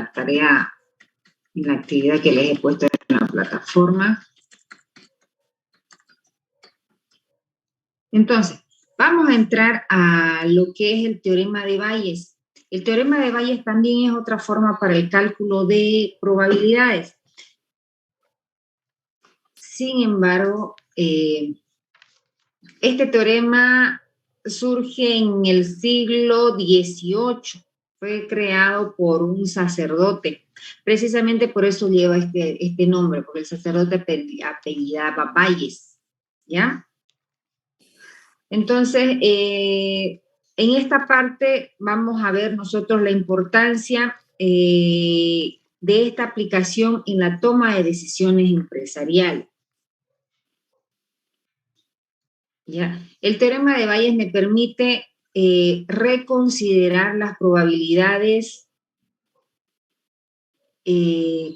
la tarea y la actividad que les he puesto en la plataforma. Entonces, vamos a entrar a lo que es el teorema de Bayes. El teorema de Bayes también es otra forma para el cálculo de probabilidades. Sin embargo, este teorema surge en el siglo XVIII. Fue creado por un sacerdote. Precisamente por eso lleva este nombre, porque el sacerdote apellidaba Bayes, ¿ya? Entonces, en esta parte vamos a ver nosotros la importancia de esta aplicación en la toma de decisiones empresariales. ¿Ya? El teorema de Bayes me permite reconsiderar las probabilidades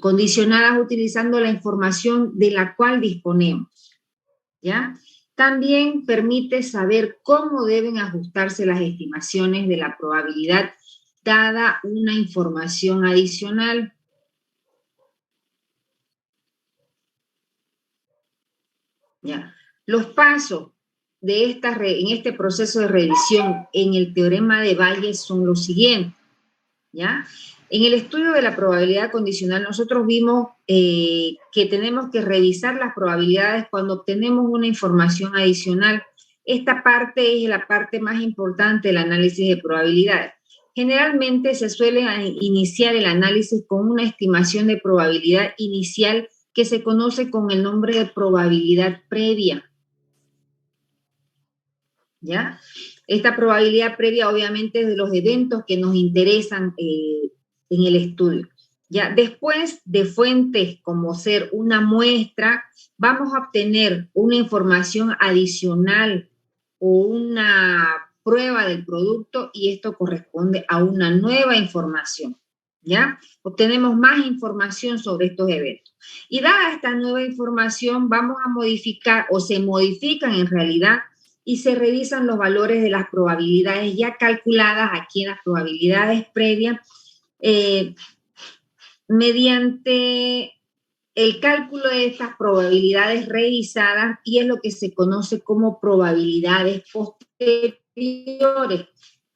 condicionadas utilizando la información de la cual disponemos, ¿ya? También permite saber cómo deben ajustarse las estimaciones de la probabilidad dada una información adicional. ¿Ya? Los pasos de en este proceso de revisión en el teorema de Bayes son los siguientes, ¿ya? En el estudio de la probabilidad condicional nosotros vimos que tenemos que revisar las probabilidades cuando obtenemos una información adicional. Esta parte es la parte más importante del análisis de probabilidades. Generalmente se suele iniciar el análisis con una estimación de probabilidad inicial que se conoce con el nombre de probabilidad previa, ¿ya? Esta probabilidad previa obviamente es de los eventos que nos interesan en el estudio. Ya después de fuentes como ser una muestra, vamos a obtener una información adicional o una prueba del producto y esto corresponde a una nueva información, ¿ya? Obtenemos más información sobre estos eventos. Y dada esta nueva información, vamos a modificar o se modifican en realidad y se revisan los valores de las probabilidades ya calculadas aquí en las probabilidades previas mediante el cálculo de estas probabilidades revisadas y es lo que se conoce como probabilidades posteriores.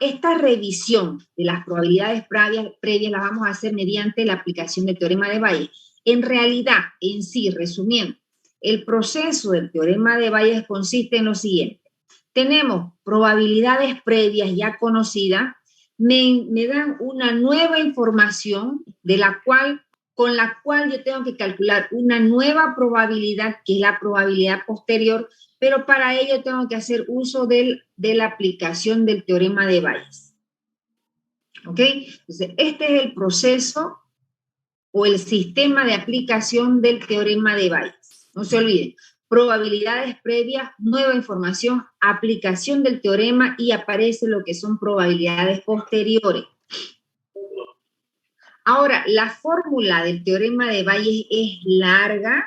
Esta revisión de las probabilidades previas las vamos a hacer mediante la aplicación del teorema de Bayes. En realidad, en sí, resumiendo, el proceso del teorema de Bayes consiste en lo siguiente. Tenemos probabilidades previas ya conocidas, me dan una nueva información con la cual yo tengo que calcular una nueva probabilidad, que es la probabilidad posterior, pero para ello tengo que hacer uso de la aplicación del teorema de Bayes. ¿Ok? Entonces, este es el proceso o el sistema de aplicación del teorema de Bayes. No se olviden. Probabilidades previas, nueva información, aplicación del teorema y aparece lo que son probabilidades posteriores. Ahora, la fórmula del teorema de Bayes es larga.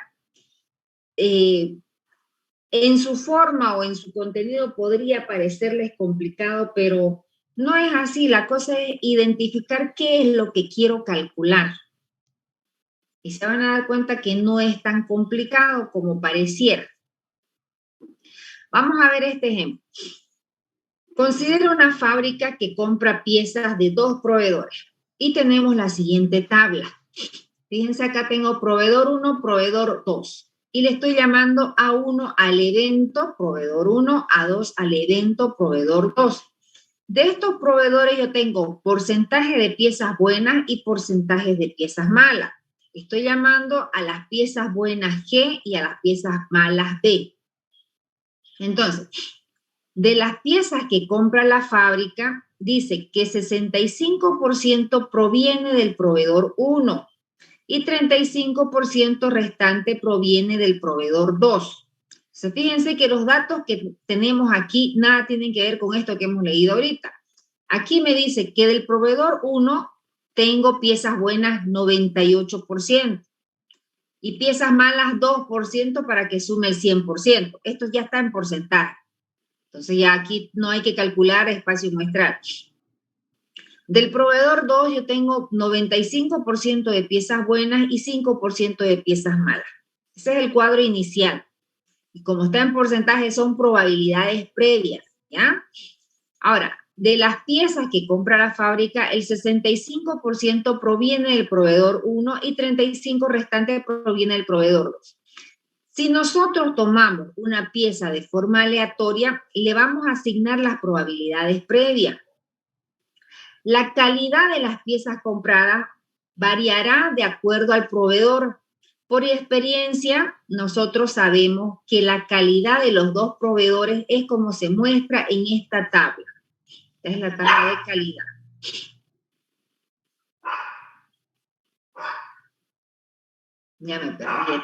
En su forma o en su contenido podría parecerles complicado, pero no es así. La cosa es identificar qué es lo que quiero calcular. Y se van a dar cuenta que no es tan complicado como pareciera. Vamos a ver este ejemplo. Considera una fábrica que compra piezas de 2 proveedores y tenemos la siguiente tabla. Fíjense, acá tengo proveedor 1, proveedor 2 y le estoy llamando a 1 al evento proveedor 1, a 2 al evento proveedor 2. De estos proveedores yo tengo porcentaje de piezas buenas y porcentajes de piezas malas. Estoy llamando a las piezas buenas G y a las piezas malas B. Entonces, de las piezas que compra la fábrica, dice que 65% proviene del proveedor 1 y 35% restante proviene del proveedor 2. Entonces, fíjense que los datos que tenemos aquí nada tienen que ver con esto que hemos leído ahorita. Aquí me dice que del proveedor 1 tengo piezas buenas 98% y piezas malas 2% para que sume el 100%. Esto ya está en porcentaje. Entonces ya aquí no hay que calcular espacio muestral. Del proveedor 2 yo tengo 95% de piezas buenas y 5% de piezas malas. Ese es el cuadro inicial. Y como está en porcentaje, son probabilidades previas, ¿ya? Ahora, de las piezas que compra la fábrica, el 65% proviene del proveedor 1 y 35% restante proviene del proveedor 2. Si nosotros tomamos una pieza de forma aleatoria, le vamos a asignar las probabilidades previas. La calidad de las piezas compradas variará de acuerdo al proveedor. Por experiencia, nosotros sabemos que la calidad de los dos proveedores es como se muestra en esta tabla. Esta es la tabla de calidad. Ya me perdí,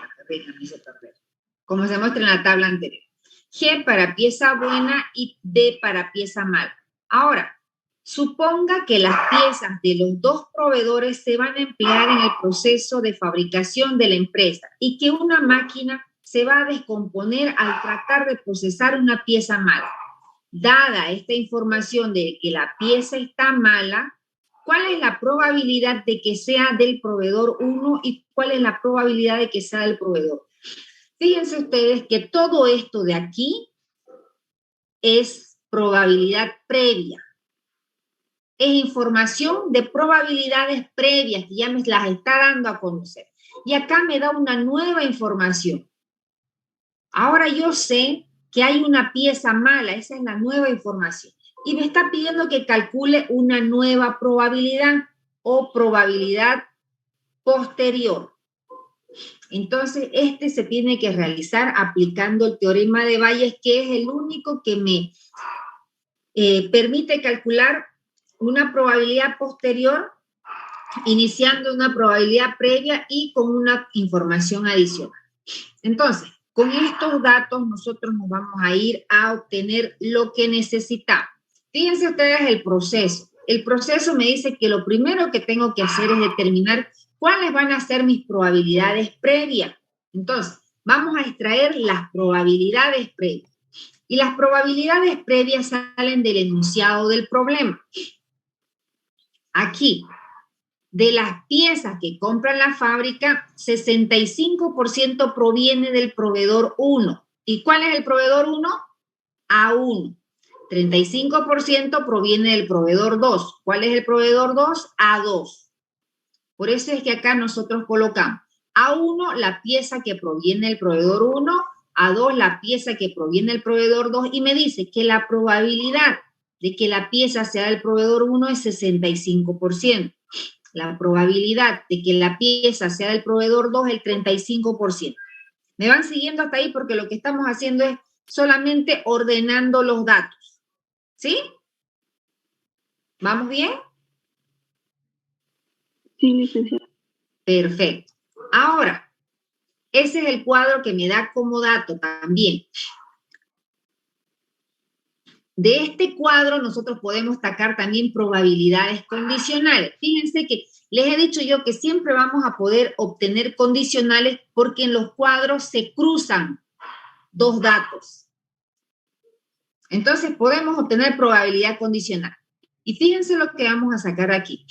como se muestra en la tabla anterior. G para pieza buena y D para pieza mala. Ahora, suponga que las piezas de los dos proveedores se van a emplear en el proceso de fabricación de la empresa y que una máquina se va a descomponer al tratar de procesar una pieza mala. Dada esta información de que la pieza está mala, ¿cuál es la probabilidad de que sea del proveedor 1 y cuál es la probabilidad de que sea del proveedor? Fíjense ustedes que todo esto de aquí es probabilidad previa. Es información de probabilidades previas que ya me las está dando a conocer. Y acá me da una nueva información. Ahora yo sé que hay una pieza mala, esa es la nueva información. Y me está pidiendo que calcule una nueva probabilidad o probabilidad posterior. Entonces, este se tiene que realizar aplicando el teorema de Bayes, que es el único que me permite calcular una probabilidad posterior, iniciando una probabilidad previa y con una información adicional. Entonces, con estos datos nosotros nos vamos a ir a obtener lo que necesitamos. Fíjense ustedes el proceso. El proceso me dice que lo primero que tengo que hacer es determinar cuáles van a ser mis probabilidades previas. Entonces, vamos a extraer las probabilidades previas. Y las probabilidades previas salen del enunciado del problema. Aquí, de las piezas que compra la fábrica, 65% proviene del proveedor 1. ¿Y cuál es el proveedor 1? A1. 35% proviene del proveedor 2. ¿Cuál es el proveedor 2? A2. Por eso es que acá nosotros colocamos A1 la pieza que proviene del proveedor 1, A2 la pieza que proviene del proveedor 2 y me dice que la probabilidad de que la pieza sea del proveedor 1 es 65%. La probabilidad de que la pieza sea del proveedor 2 es el 35%. ¿Me van siguiendo hasta ahí? Porque lo que estamos haciendo es solamente ordenando los datos. ¿Sí? ¿Vamos bien? Sí, licenciada. Perfecto. Ahora, ese es el cuadro que me da como dato también. De este cuadro nosotros podemos sacar también probabilidades condicionales. Fíjense que les he dicho yo que siempre vamos a poder obtener condicionales porque en los cuadros se cruzan dos datos. Entonces podemos obtener probabilidad condicional. Y fíjense lo que vamos a sacar aquí.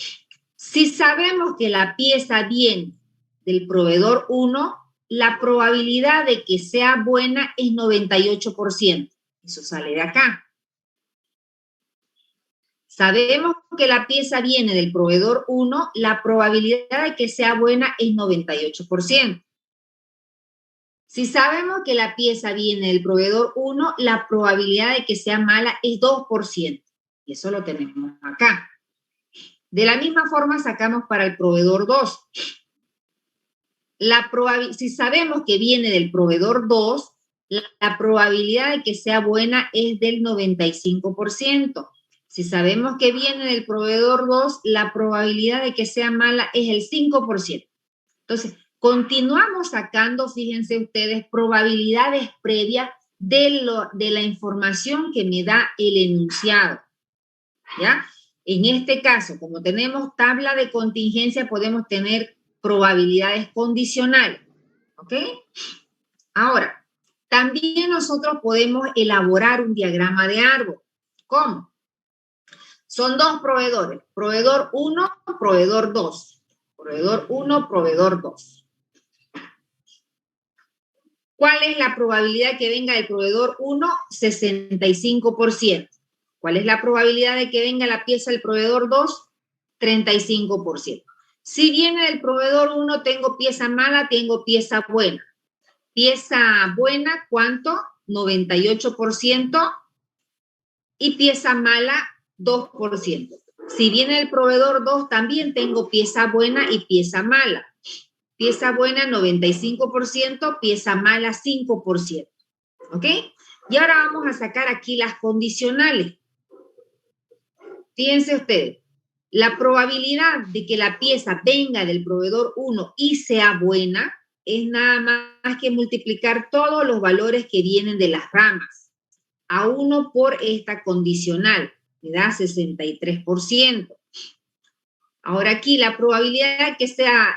Si sabemos que la pieza viene del proveedor 1, la probabilidad de que sea buena es 98%. Eso sale de acá. Sabemos que la pieza viene del proveedor 1, la probabilidad de que sea buena es 98%. Si sabemos que la pieza viene del proveedor 1, la probabilidad de que sea mala es 2%. Y eso lo tenemos acá. De la misma forma sacamos para el proveedor 2. Si sabemos que viene del proveedor 2, la probabilidad de que sea buena es del 95%. Si sabemos que viene del proveedor 2, la probabilidad de que sea mala es el 5%. Entonces, continuamos sacando, fíjense ustedes, probabilidades previas de la información que me da el enunciado. ¿Ya? En este caso, como tenemos tabla de contingencia, podemos tener probabilidades condicionales. ¿Ok? Ahora, también nosotros podemos elaborar un diagrama de árbol. ¿Cómo? Son dos proveedores, proveedor 1, proveedor 2. Proveedor 1, proveedor 2. ¿Cuál es la probabilidad que venga del proveedor 1? 65%. ¿Cuál es la probabilidad de que venga la pieza del proveedor 2? 35%. Si viene del proveedor 1, tengo pieza mala, tengo pieza buena. Pieza buena, ¿cuánto? 98%. Y pieza mala, 2%. Si viene del proveedor 2, también tengo pieza buena y pieza mala. Pieza buena, 95%, pieza mala, 5%. ¿Ok? Y ahora vamos a sacar aquí las condicionales. Fíjense ustedes, la probabilidad de que la pieza venga del proveedor 1 y sea buena es nada más que multiplicar todos los valores que vienen de las ramas a 1 por esta condicional, me da 63%. Ahora aquí la probabilidad de que sea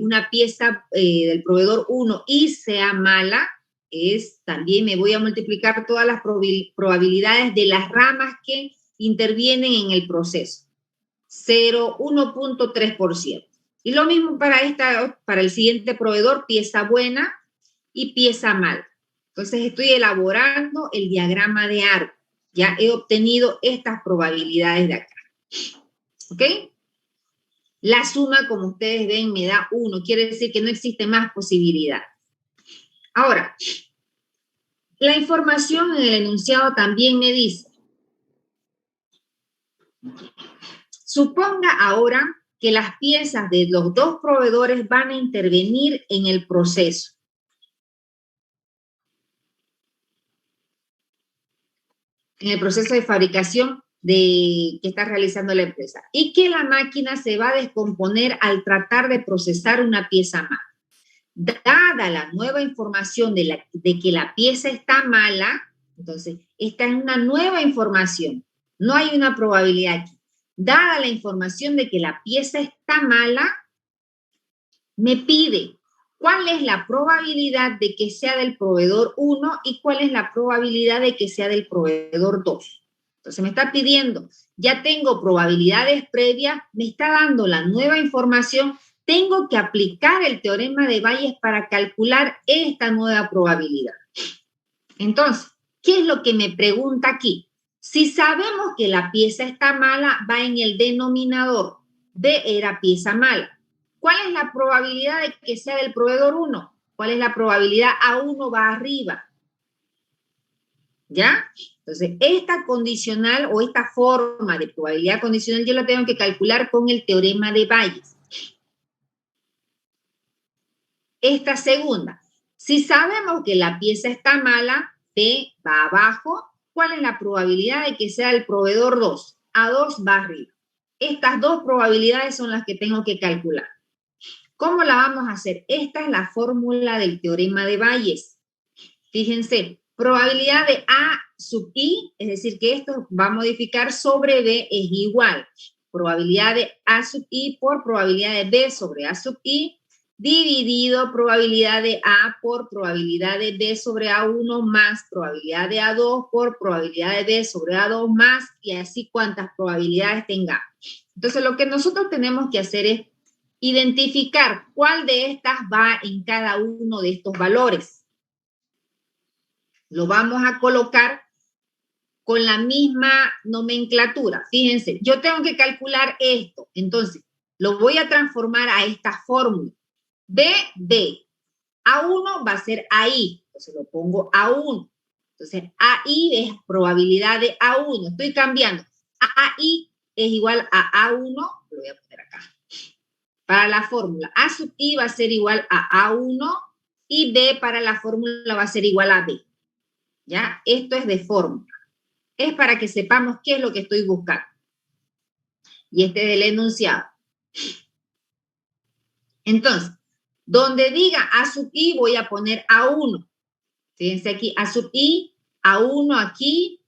una pieza del proveedor 1 y sea mala es, también me voy a multiplicar todas las probabilidades de las ramas que intervienen en el proceso. 1.3%. Y lo mismo para el siguiente proveedor, pieza buena y pieza mala. Entonces estoy elaborando el diagrama de árbol. Ya he obtenido estas probabilidades de acá. ¿Ok? La suma, como ustedes ven, me da 1. Quiere decir que no existe más posibilidad. Ahora, la información en el enunciado también me dice, suponga ahora que las piezas de los dos proveedores van a intervenir en el proceso. En el proceso de fabricación que está realizando la empresa. Y que la máquina se va a descomponer al tratar de procesar una pieza mala. Dada la nueva información de que la pieza está mala, entonces, esta es una nueva información. No hay una probabilidad aquí. Dada la información de que la pieza está mala, me pide cuál es la probabilidad de que sea del proveedor 1 y cuál es la probabilidad de que sea del proveedor 2. Entonces me está pidiendo, ya tengo probabilidades previas, me está dando la nueva información, tengo que aplicar el teorema de Bayes para calcular esta nueva probabilidad. Entonces, ¿qué es lo que me pregunta aquí? Si sabemos que la pieza está mala, va en el denominador. B era pieza mala. ¿Cuál es la probabilidad de que sea del proveedor 1? ¿Cuál es la probabilidad? A1 va arriba. ¿Ya? Entonces, esta condicional o esta forma de probabilidad condicional yo la tengo que calcular con el teorema de Bayes. Esta segunda, si sabemos que la pieza está mala, B va abajo, ¿cuál es la probabilidad de que sea el proveedor 2? A2 va arriba. Estas dos probabilidades son las que tengo que calcular. ¿Cómo la vamos a hacer? Esta es la fórmula del teorema de Bayes. Fíjense, probabilidad de A sub I, es decir, que esto va a modificar sobre B es igual. Probabilidad de A sub I por probabilidad de B sobre A sub I, dividido probabilidad de A por probabilidad de B sobre A1 más probabilidad de A2 por probabilidad de B sobre A2 más, y así cuantas probabilidades tengamos. Entonces, lo que nosotros tenemos que hacer es identificar cuál de estas va en cada uno de estos valores. Lo vamos a colocar con la misma nomenclatura. Fíjense, yo tengo que calcular esto. Entonces, lo voy a transformar a esta fórmula. B. A1 va a ser AI. Entonces, lo pongo A1. Entonces, AI es probabilidad de A1. Estoy cambiando. AI es igual a A1. Lo voy a poner acá. Para la fórmula, A sub I va a ser igual a A1 y B para la fórmula va a ser igual a B. ¿Ya? Esto es de fórmula. Es para que sepamos qué es lo que estoy buscando. Y este es el enunciado. Entonces, donde diga A sub I voy a poner A1. Fíjense aquí, A sub I, A1 aquí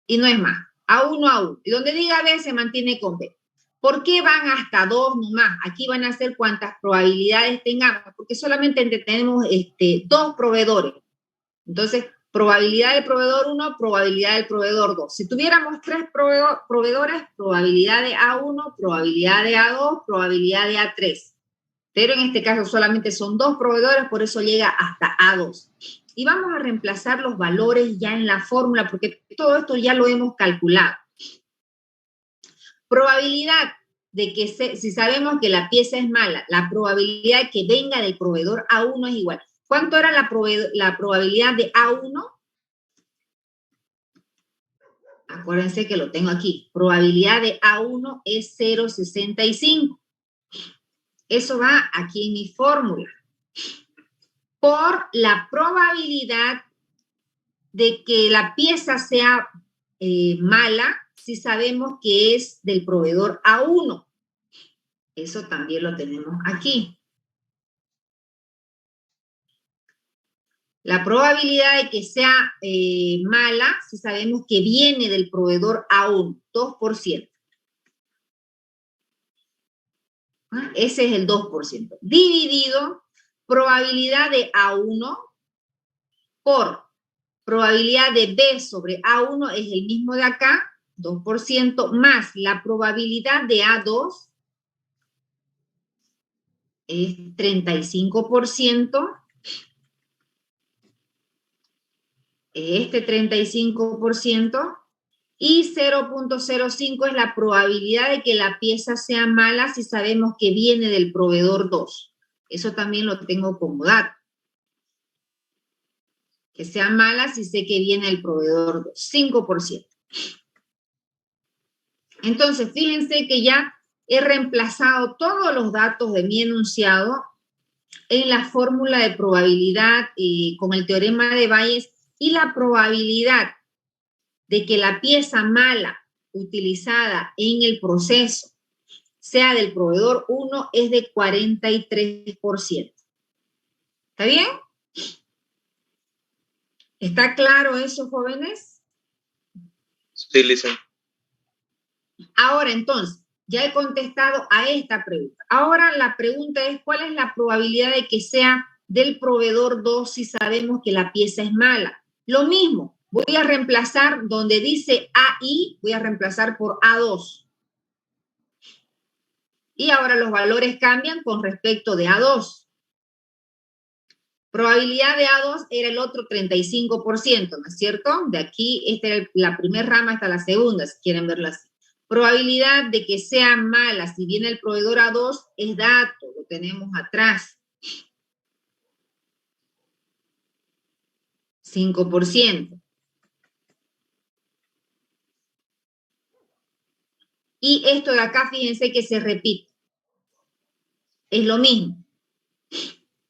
y no es más. A1, A1. Y donde diga B se mantiene con B. ¿Por qué van hasta 2 nomás? Aquí van a ser cuantas probabilidades tengamos, porque solamente tenemos 2 proveedores. Entonces, Probabilidad del proveedor 1, probabilidad del proveedor 2. Si tuviéramos 3 proveedores, probabilidad de A1, probabilidad de A2, probabilidad de A3. Pero en este caso solamente son 2 proveedores, por eso llega hasta A2. Y vamos a reemplazar los valores ya en la fórmula, porque todo esto ya lo hemos calculado. Probabilidad de que, si sabemos que la pieza es mala, la probabilidad de que venga del proveedor A1 es igual. ¿Cuánto era la probabilidad de A1? Acuérdense que lo tengo aquí. Probabilidad de A1 es 0,65. Eso va aquí en mi fórmula. Por la probabilidad de que la pieza sea mala, si sabemos que es del proveedor A1. Eso también lo tenemos aquí. La probabilidad de que sea mala, si sabemos que viene del proveedor A1, 2%. Ese es el 2%. Dividido probabilidad de A1 por probabilidad de B sobre A1 es el mismo de acá, 2%, más la probabilidad de A2 es 35%. Este 35%, y 0,05 es la probabilidad de que la pieza sea mala si sabemos que viene del proveedor 2. Eso también lo tengo como dato. Que sea mala si sé que viene del proveedor 2, 5%. Entonces, fíjense que ya he reemplazado todos los datos de mi enunciado en la fórmula de probabilidad con el teorema de Bayes, y la probabilidad de que la pieza mala utilizada en el proceso sea del proveedor 1 es de 43%. ¿Está bien? ¿Está claro eso, jóvenes? Sí, licenciada. Ahora, entonces, ya he contestado a esta pregunta. Ahora la pregunta es, ¿cuál es la probabilidad de que sea del proveedor 2 si sabemos que la pieza es mala? Lo mismo, voy a reemplazar donde dice AI, voy a reemplazar por A2. Y ahora los valores cambian con respecto de A2. Probabilidad de A2 era el otro 35%, ¿no es cierto? De aquí, esta era la primera rama hasta la segunda, si quieren verlo así. Probabilidad de que sea mala si viene el proveedor A2 es dato, lo tenemos atrás. 5%. Y esto de acá, fíjense que se repite. Es lo mismo.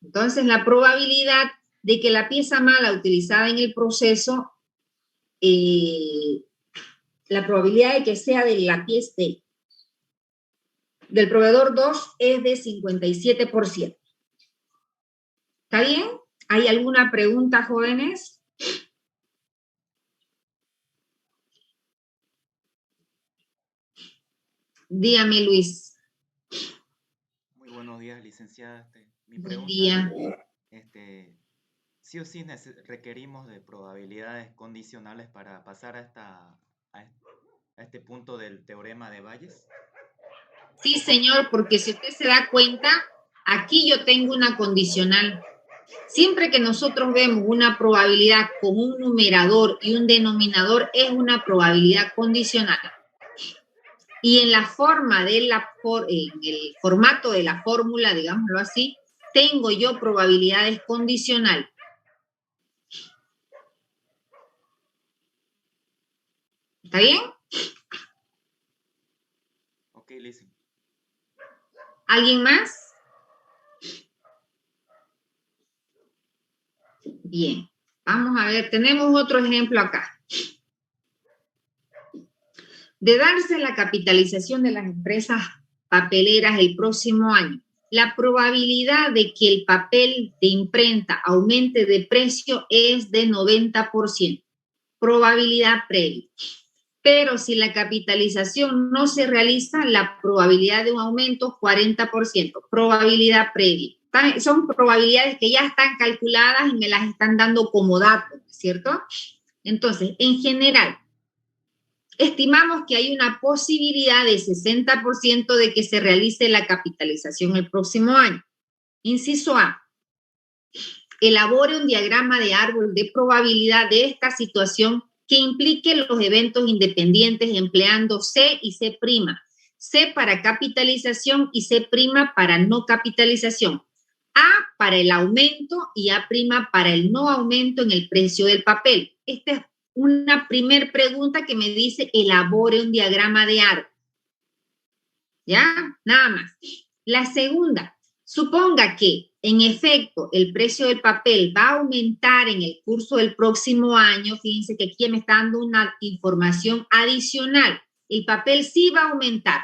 Entonces, la probabilidad de que la pieza mala utilizada en el proceso, la probabilidad de que sea de la pieza del proveedor 2 es de 57%. ¿Está bien? ¿Hay alguna pregunta, jóvenes? Dígame, Luis. Muy buenos días, licenciada. Mi Buen pregunta día. es, ¿sí o sí requerimos de probabilidades condicionales para pasar a este punto del teorema de Bayes? Sí, señor, porque si usted se da cuenta, aquí yo tengo una condicional. Siempre que nosotros vemos una probabilidad con un numerador y un denominador, es una probabilidad condicional. Y en la forma en el formato de la fórmula, digámoslo así, tengo yo probabilidades condicionales. ¿Está bien? Ok, listen. ¿Alguien más? Bien. Vamos a ver, tenemos otro ejemplo acá. De darse la capitalización de las empresas papeleras el próximo año, la probabilidad de que el papel de imprenta aumente de precio es de 90%. Probabilidad previa. Pero si la capitalización no se realiza, la probabilidad de un aumento es 40%. Probabilidad previa. son probabilidades que ya están calculadas y me las están dando como datos, ¿cierto? Entonces, en general, estimamos que hay una posibilidad de 60% de que se realice la capitalización el próximo año. Inciso A. Elabore un diagrama de árbol de probabilidad de esta situación que implique los eventos independientes empleando C y C'. C para capitalización y C' para no capitalización. A para el aumento y A' para el no aumento en el precio del papel. Esta es una primer pregunta que me dice elabore un diagrama de árbol. ¿Ya? Nada más. La segunda, suponga que en efecto el precio del papel va a aumentar en el curso del próximo año. Fíjense que aquí me está dando una información adicional. El papel sí va a aumentar.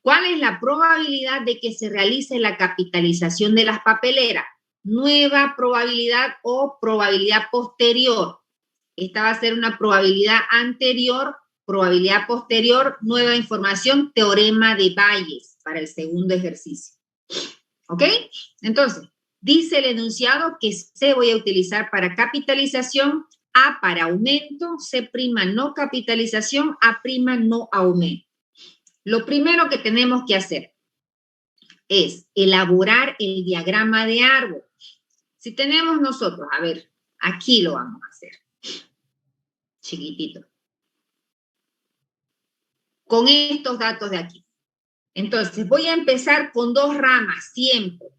¿Cuál es la probabilidad de que se realice la capitalización de las papeleras? Nueva probabilidad o probabilidad posterior. Esta va a ser una probabilidad anterior, probabilidad posterior, nueva información, teorema de Bayes para el segundo ejercicio. ¿Ok? Entonces, dice el enunciado que C voy a utilizar para capitalización, A para aumento, C' no capitalización, A' no aumento. Lo primero que tenemos que hacer es elaborar el diagrama de árbol. Si tenemos nosotros, a ver, aquí lo vamos a hacer. Chiquitito. Con estos datos de aquí. Entonces, voy a empezar con 2 ramas, siempre.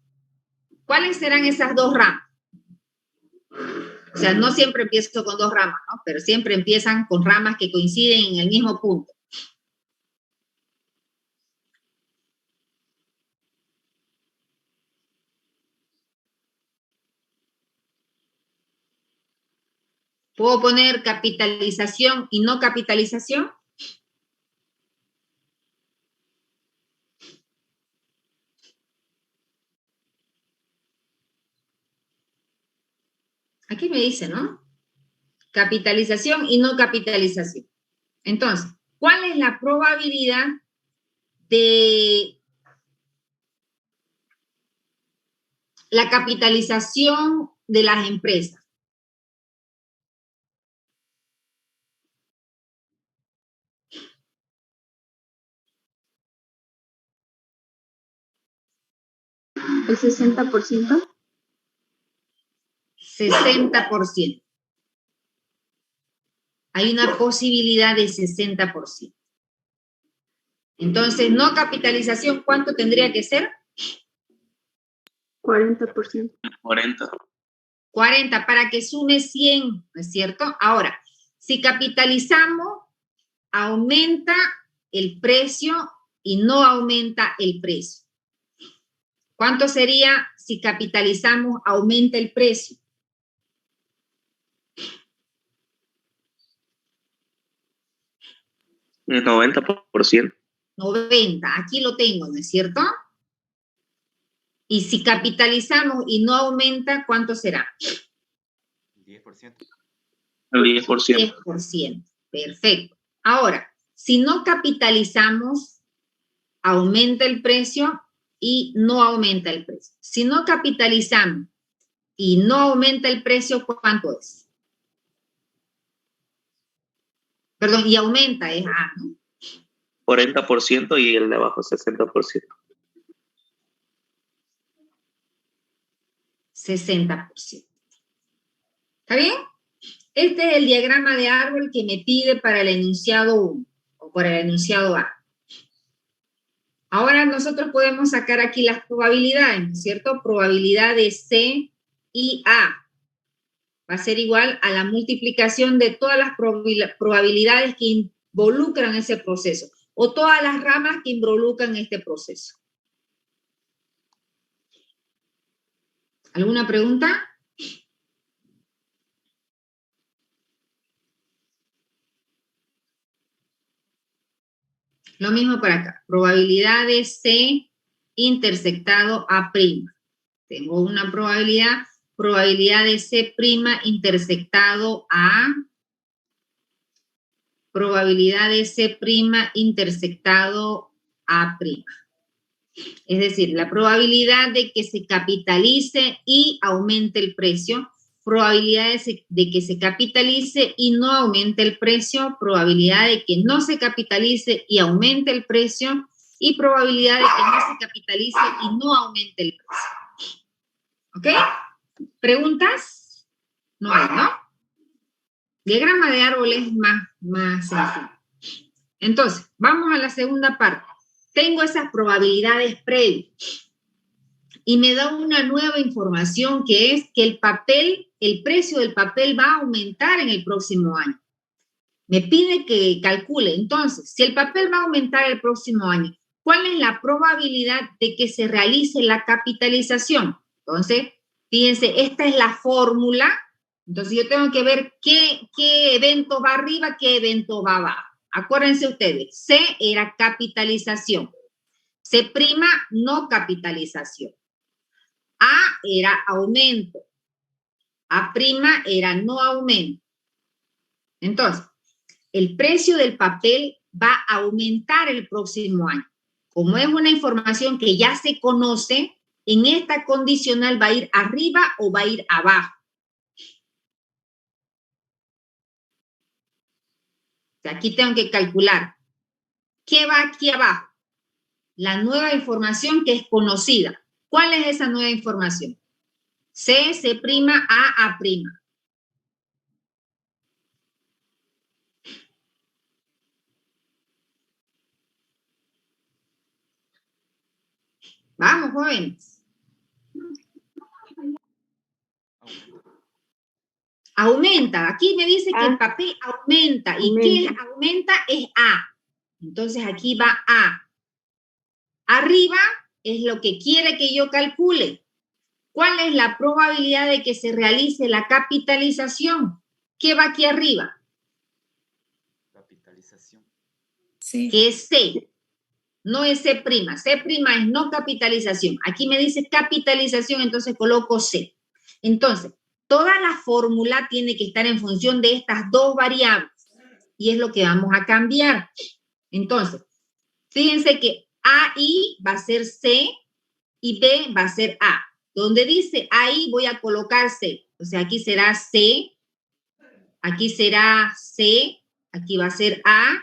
¿Cuáles serán esas 2 ramas? O sea, no siempre empiezo con 2 ramas, ¿no? Pero siempre empiezan con ramas que coinciden en el mismo punto. ¿Puedo poner capitalización y no capitalización? Aquí me dice, ¿no? Capitalización y no capitalización. Entonces, ¿cuál es la probabilidad de la capitalización de las empresas? ¿El 60%? 60%. Hay una posibilidad de 60%. Entonces, no capitalización, ¿cuánto tendría que ser? 40%. 40. 40 para que sume 100, ¿no es cierto? Ahora, si capitalizamos, aumenta el precio y no aumenta el precio. ¿Cuánto sería si capitalizamos, aumenta el precio? El 90%. 90, aquí lo tengo, ¿no es cierto? Y si capitalizamos y no aumenta, ¿cuánto será? 10%. El 10%. 10%, perfecto. Ahora, si no capitalizamos, aumenta el precio y no aumenta el precio. Si no capitalizamos y no aumenta el precio, ¿cuánto es? Perdón, y aumenta, es A, ¿no? 40% y el de abajo 60%. 60%. ¿Está bien? Este es el diagrama de árbol que me pide para el enunciado 1 o para el enunciado A. Ahora nosotros podemos sacar aquí las probabilidades, ¿no es cierto? Probabilidad de C y A va a ser igual a la multiplicación de todas las probabilidades que involucran ese proceso o todas las ramas que involucran este proceso. ¿Alguna pregunta? Lo mismo para acá. Probabilidad de C intersectado A'. Tengo una probabilidad de C' intersectado A. Probabilidad de C' intersectado A'. Es decir, la probabilidad de que se capitalice y aumente el precio, probabilidad de que se capitalice y no aumente el precio, probabilidad de que no se capitalice y aumente el precio, y probabilidad de que no se capitalice y no aumente el precio. ¿Ok? ¿Preguntas? No hay, ¿no? Diagrama de árbol es más sencillo. Entonces, vamos a la segunda parte. Tengo esas probabilidades previas y me da una nueva información que es que el precio del papel va a aumentar en el próximo año. Me pide que calcule, entonces, si el papel va a aumentar el próximo año, ¿cuál es la probabilidad de que se realice la capitalización? Entonces, fíjense, esta es la fórmula. Entonces, yo tengo que ver qué evento va arriba, qué evento va abajo. Acuérdense ustedes, C era capitalización. C', no capitalización. A era aumento. A' era no aumento. Entonces, el precio del papel va a aumentar el próximo año. Como es una información que ya se conoce, en esta condicional va a ir arriba o va a ir abajo. O sea, aquí tengo que calcular. ¿Qué va aquí abajo? La nueva información que es conocida. ¿Cuál es esa nueva información? C, C', A'. Vamos, jóvenes. Aumenta. Aquí me dice que el papel aumenta. ¿Y qué aumenta? Es A. Entonces aquí va A. Arriba es lo que quiere que yo calcule. ¿Cuál es la probabilidad de que se realice la capitalización? ¿Qué va aquí arriba? Capitalización. Sí. Que es C. No es C'. C' es no capitalización. Aquí me dice capitalización, entonces coloco C. Entonces, toda la fórmula tiene que estar en función de estas dos variables. Y es lo que vamos a cambiar. Entonces, fíjense que AI va a ser C y B va a ser A. Donde dice AI voy a colocar C. O sea, aquí será C, aquí será C, aquí va a ser A,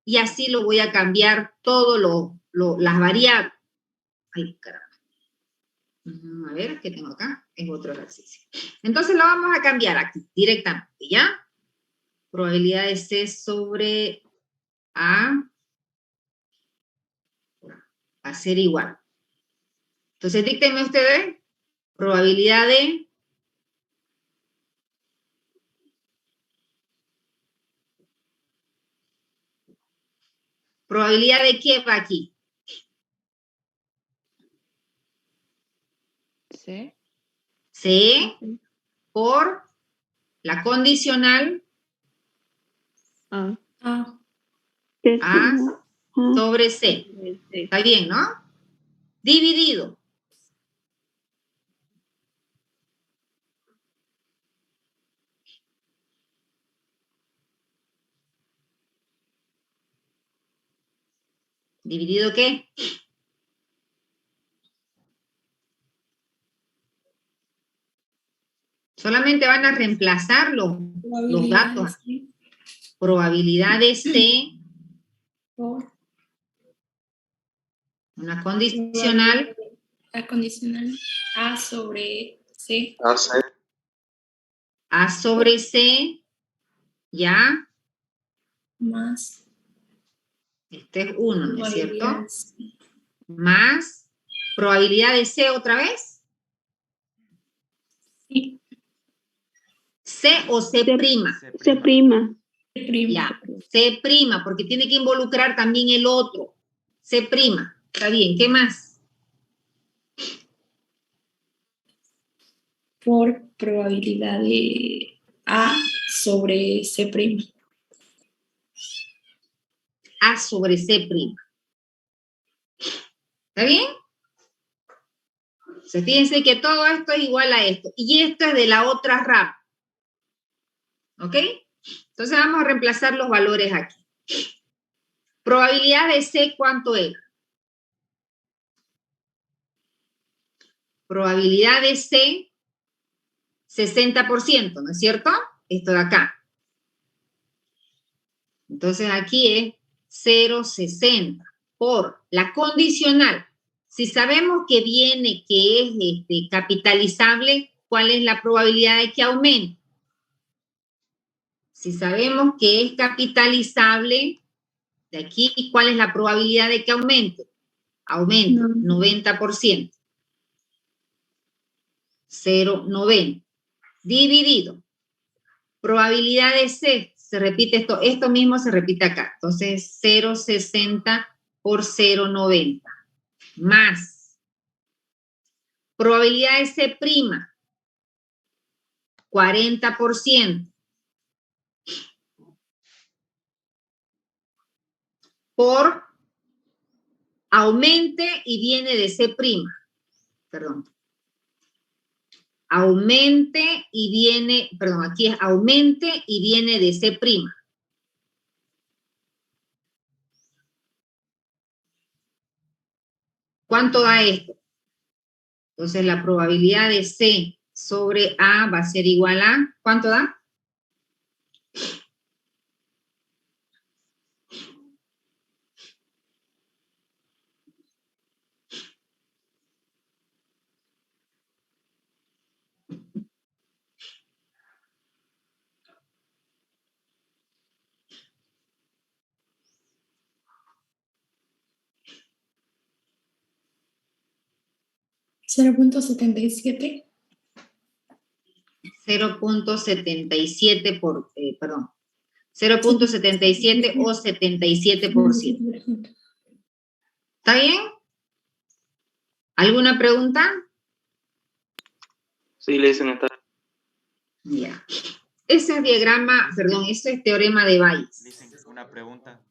y así lo voy a cambiar todo las variables. Ay, caramba. A ver, ¿qué tengo acá? Tengo otro ejercicio. Entonces lo vamos a cambiar aquí, directamente, ¿ya? Probabilidad de C sobre A va a ser igual. Entonces, díctenme ustedes, probabilidad de ¿probabilidad de qué va aquí? C. C por la condicional A. A. A sobre C. ¿Está bien, no? Dividido. ¿Dividido qué? Solamente van a reemplazar los datos. Probabilidad de C Por una condicional la condicional A sobre C. A sobre C, ¿ya? Más Este es 1, ¿no es cierto? probabilidad C. Más probabilidad de C otra vez. Sí. C o C'. C'. Ya, C', porque tiene que involucrar también el otro. C'. Está bien, ¿qué más? Por probabilidad de A sobre C'. A sobre C'. ¿Está bien? Entonces, fíjense que todo esto es igual a esto. Y esto es de la otra rama. ¿Ok? Entonces vamos a reemplazar los valores aquí. Probabilidad de C, ¿cuánto era? probabilidad de C, 60%, ¿no es cierto? Esto de acá. Entonces aquí es 0,60 por la condicional. Si sabemos que viene, que es capitalizable, ¿cuál es la probabilidad de que aumente? Si sabemos que es capitalizable, de aquí, ¿cuál es la probabilidad de que aumente? Aumenta, 90%. 0,90. Dividido. Probabilidad de C, se repite esto mismo se repite acá. Entonces, 0,60 por 0,90. Más. Probabilidad de C', 40%. Por aumente y viene de C'. Perdón. Aumente y viene, perdón, aquí es aumente y viene de C'. ¿Cuánto da esto? Entonces la probabilidad de C sobre A va a ser igual a, ¿cuánto da? ¿0.77? 0.77 por, perdón, 0.77 o 77%. ¿Está bien? ¿Alguna pregunta? Sí, le dicen esta. Ya. Ese diagrama, perdón, ese es teorema de Bayes. Dicen una pregunta.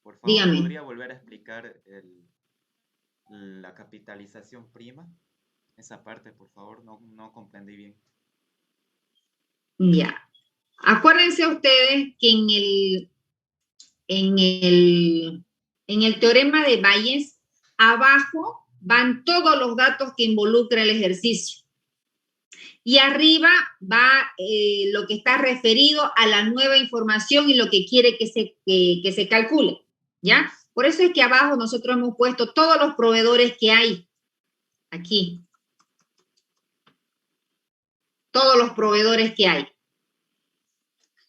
Por favor, Dígame. ¿podría volver a explicar la capitalización prima? Esa parte, por favor, no comprendí bien. Ya. Acuérdense ustedes que en el teorema de Bayes, abajo van todos los datos que involucra el ejercicio. Y arriba va lo que está referido a la nueva información y lo que quiere que se calcule, ¿ya? Por eso es que abajo nosotros hemos puesto todos los proveedores que hay aquí. Todos los proveedores que hay.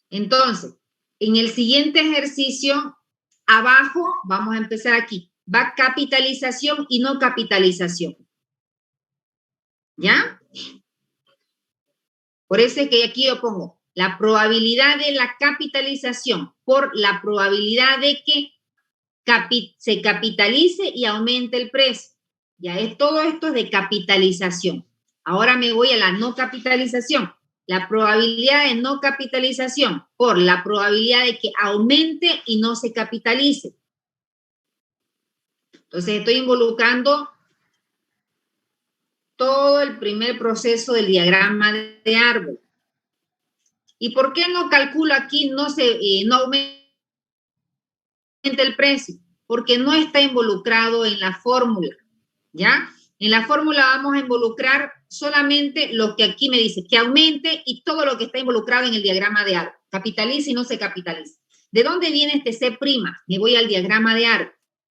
Entonces, en el siguiente ejercicio, abajo, vamos a empezar aquí, va capitalización y no capitalización. ¿Ya? Por eso es que aquí yo pongo la probabilidad de la capitalización por la probabilidad de que se capitalice y aumente el precio. Ya es todo esto de capitalización. Ahora me voy a la no capitalización. La probabilidad de no capitalización por la probabilidad de que aumente y no se capitalice. Entonces estoy involucrando todo el primer proceso del diagrama de árbol. ¿Y por qué no calculo aquí, no aumenta el precio? Porque no está involucrado en la fórmula, ¿ya? En la fórmula vamos a involucrar solamente lo que aquí me dice, que aumente y todo lo que está involucrado en el diagrama de árbol. Capitaliza y no se capitaliza. ¿De dónde viene este C'? Me voy al diagrama de árbol.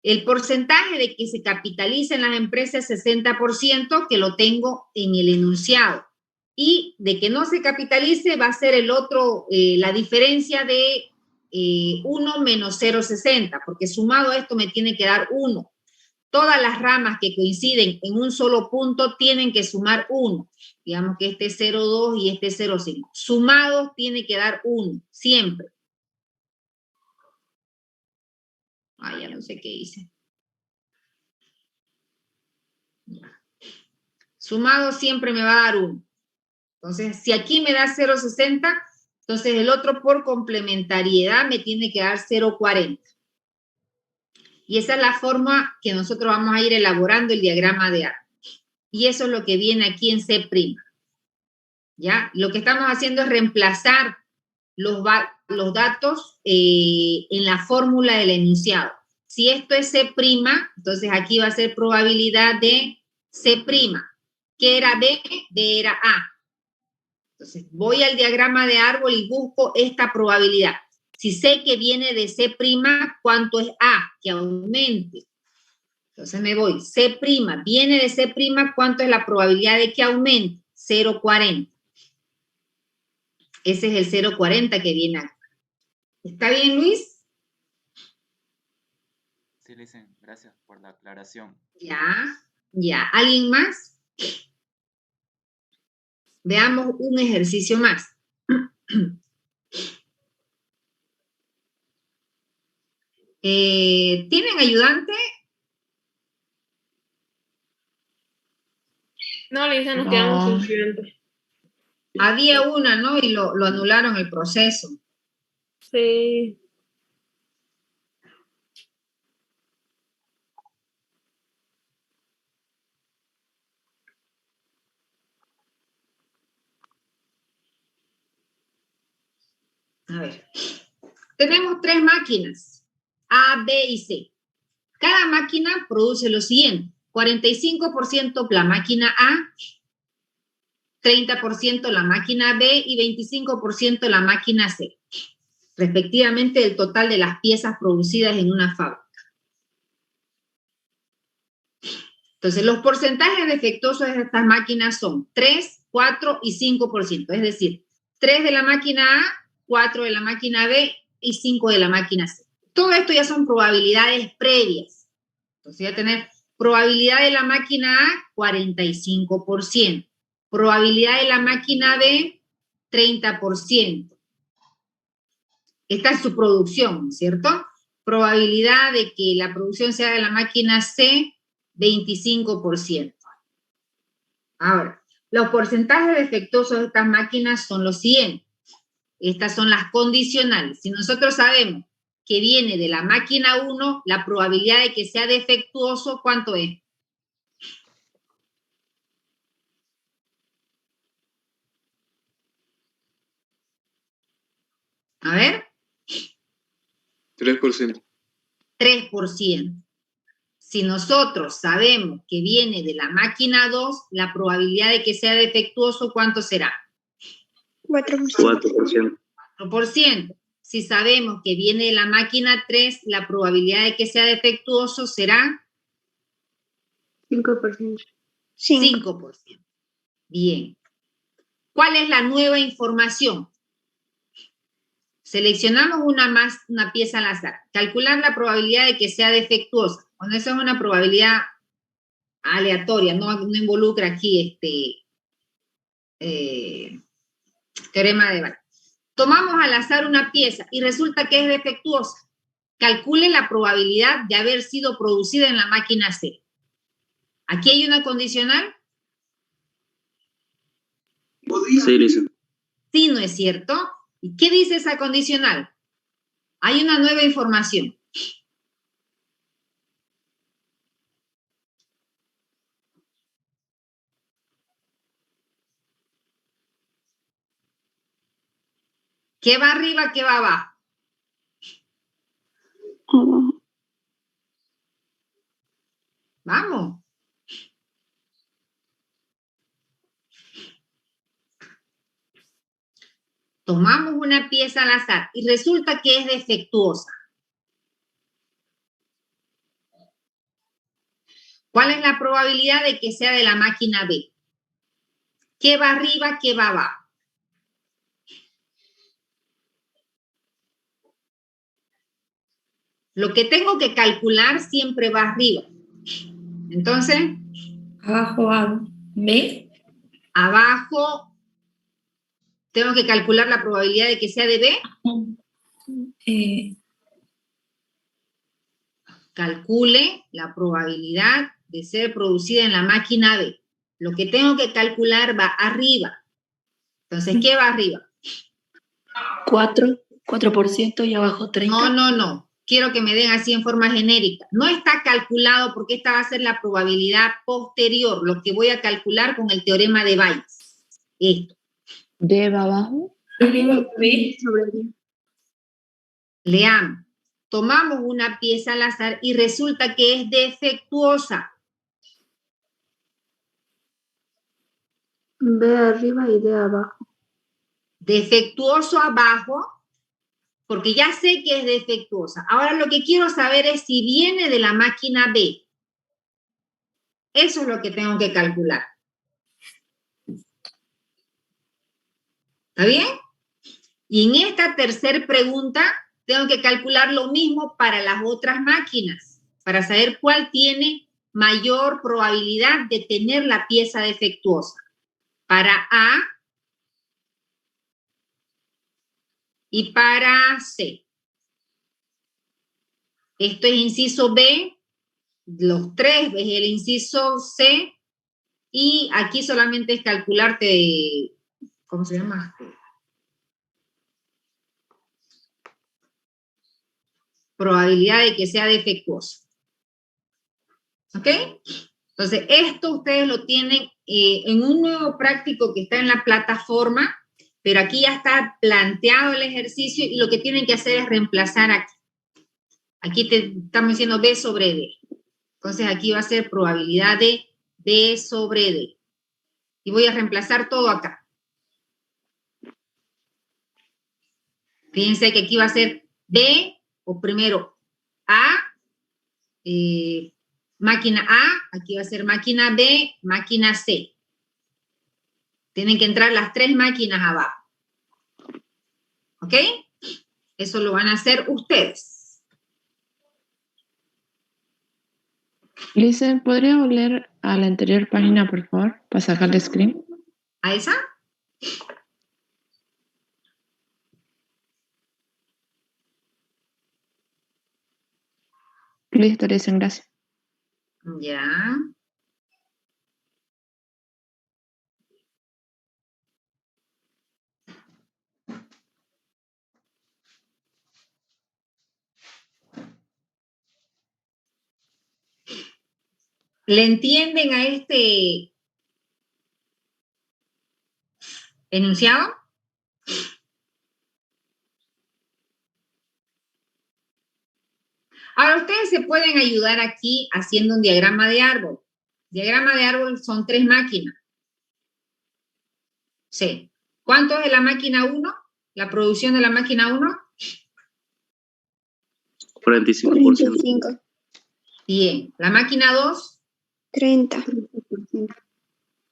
El porcentaje de que se capitaliza en las empresas es 60%, que lo tengo en el enunciado. Y de que no se capitalice va a ser el otro, la diferencia de 1 menos 0,60, porque sumado a esto me tiene que dar 1. Todas las ramas que coinciden en un solo punto tienen que sumar 1. Digamos que este es 0,2 y este es 0,5. Sumados tiene que dar 1, siempre. Ya no sé qué hice. Sumado siempre me va a dar 1. Entonces, si aquí me da 0,60, entonces el otro por complementariedad me tiene que dar 0,40. Y esa es la forma que nosotros vamos a ir elaborando el diagrama de árbol. Y eso es lo que viene aquí en C'. ¿Ya? Lo que estamos haciendo es reemplazar los datos en la fórmula del enunciado. Si esto es C', entonces aquí va a ser probabilidad de C'. ¿Qué era B? B era A. Entonces, voy al diagrama de árbol y busco esta probabilidad. Si sé que viene de C', ¿cuánto es A? Que aumente. Entonces me voy, C', viene de C', ¿cuánto es la probabilidad de que aumente? 0,40. Ese es el 0,40 que viene acá. ¿Está bien, Luis? Sí, Licen, gracias por la aclaración. Ya. ¿Alguien más? Veamos un ejercicio más. ¿Tienen ayudante? No, Lisa, nos quedamos sin estudiantes. Había una, ¿no? Y lo anularon el proceso. Sí. A ver. Tenemos 3 máquinas, A, B y C. Cada máquina produce lo siguiente. 45% la máquina A, 30% la máquina B y 25% la máquina C, respectivamente el total de las piezas producidas en una fábrica. Entonces, los porcentajes defectuosos de estas máquinas son 3, 4 y 5%, es decir, 3 de la máquina A, 4 de la máquina B y 5 de la máquina C. Todo esto ya son probabilidades previas. Entonces, voy a tener probabilidad de la máquina A, 45%. Probabilidad de la máquina B, 30%. Esta es su producción, ¿cierto? Probabilidad de que la producción sea de la máquina C, 25%. Ahora, los porcentajes defectuosos de estas máquinas son los siguientes. Estas son las condicionales. Si nosotros sabemos que viene de la máquina 1, la probabilidad de que sea defectuoso, ¿cuánto es? A ver. 3%. 3%. Si nosotros sabemos que viene de la máquina 2, la probabilidad de que sea defectuoso, ¿cuánto será? 4%. 4%. Si sabemos que viene de la máquina 3, la probabilidad de que sea defectuoso será 5%. 5%. Bien. ¿Cuál es la nueva información? Seleccionamos una pieza al azar. Calcular la probabilidad de que sea defectuosa. Bueno, eso es una probabilidad aleatoria, no involucra aquí teorema de Bayes. Tomamos al azar una pieza y resulta que es defectuosa. Calcule la probabilidad de haber sido producida en la máquina C. ¿Aquí hay una condicional? Sí, Lisa. Sí, ¿no es cierto? ¿Y qué dice esa condicional? Hay una nueva información. ¿Qué va arriba, qué va abajo? Abajo. Vamos. Tomamos una pieza al azar y resulta que es defectuosa. ¿Cuál es la probabilidad de que sea de la máquina B? ¿Qué va arriba, qué va abajo? Lo que tengo que calcular siempre va arriba. Entonces, Abajo A, B. abajo tengo que calcular la probabilidad de que sea de B. Calcule la probabilidad de ser producida en la máquina B. Lo que tengo que calcular va arriba. Entonces, ¿qué va arriba? 4% y abajo 30. No. Quiero que me den así en forma genérica. No está calculado porque esta va a ser la probabilidad posterior, lo que voy a calcular con el teorema de Bayes. Esto. B va abajo. B. Leamos. Tomamos una pieza al azar y resulta que es defectuosa. B arriba y D abajo. Defectuoso abajo, porque ya sé que es defectuosa. Ahora lo que quiero saber es si viene de la máquina B. Eso es lo que tengo que calcular. ¿Está bien? Y en esta tercera pregunta tengo que calcular lo mismo para las otras máquinas, para saber cuál tiene mayor probabilidad de tener la pieza defectuosa. Para A y para C. Esto es inciso B, los tres es el inciso C, y aquí solamente es calcularte, ¿cómo se llama? Probabilidad de que sea defectuoso. ¿Ok? Entonces, esto ustedes lo tienen en un nuevo práctico que está en la plataforma, pero aquí ya está planteado el ejercicio y lo que tienen que hacer es reemplazar aquí. Aquí estamos diciendo B sobre D. Entonces, aquí va a ser probabilidad de B sobre D. Y voy a reemplazar todo acá. Fíjense que aquí va a ser B, o primero A, máquina A, aquí va a ser máquina B, máquina C. Tienen que entrar las tres máquinas abajo. ¿Ok? Eso lo van a hacer ustedes. Lisa, ¿podría volver a la anterior página, por favor, para sacarle screen? ¿A esa? Listo, Lisa, gracias. Ya. ¿Le entienden a este enunciado? Ahora, ustedes se pueden ayudar aquí haciendo un diagrama de árbol. Diagrama de árbol son tres máquinas. Sí. ¿Cuánto es de la máquina 1? La producción de la máquina 1. 45%. 45. Bien. La máquina 2. 30.